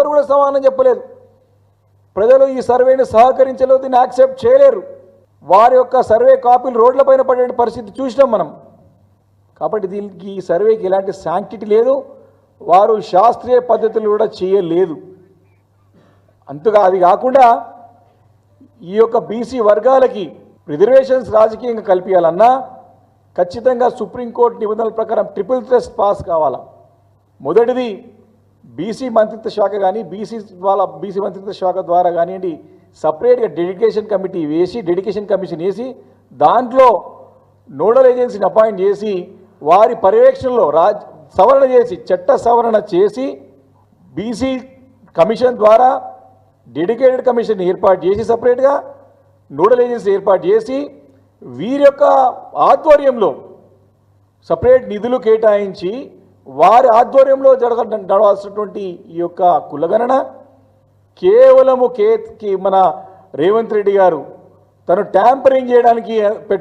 ఎవ్వరు కూడా సమాధానం చెప్పలేదు. ప్రజలు ఈ సర్వేని సహకరించలేదు, దీన్ని యాక్సెప్ట్ చేయలేరు. వారి యొక్క సర్వే కాపీలు రోడ్లపైన పడే పరిస్థితి చూసినాం మనం. కాబట్టి దీనికి ఈ సర్వేకి ఎలాంటి శాంక్టిటీ లేదు, వారు శాస్త్రీయ పద్ధతులు కూడా చేయలేదు. అంతగా అది కాకుండా ఈ యొక్క బీసీ వర్గాలకి రిజర్వేషన్స్ రాజకీయంగా కల్పించాలన్నా ఖచ్చితంగా సుప్రీంకోర్టు నిబంధనల ప్రకారం ట్రిపుల్ థ్రెస్ట్ పాస్ కావాలా. మొదటిది బీసీ మంత్రిత్వ శాఖ కానీ బీసీ మంత్రిత్వ శాఖ ద్వారా కానివ్వండి సపరేట్గా డెడికేషన్ కమిషన్ వేసి దాంట్లో నోడల్ ఏజెన్సీని అపాయింట్ చేసి వారి పర్యవేక్షణలో సవరణ చేసి చట్ట సవరణ చేసి బీసీ కమిషన్ ద్వారా డెడికేటెడ్ కమిషన్ ఏర్పాటు చేసి సపరేట్గా నోడల్ ఏజెన్సీ ఏర్పాటు చేసి వీరి యొక్క ఆధ్వర్యంలో సపరేట్ నిధులు కేటాయించి వారి ఆధ్వర్యంలో జరగాల్సినటువంటి ఈ యొక్క కులగణన కేవలము మన రేవంత్ రెడ్డి గారు తను ట్యాంపరింగ్ చేయడానికి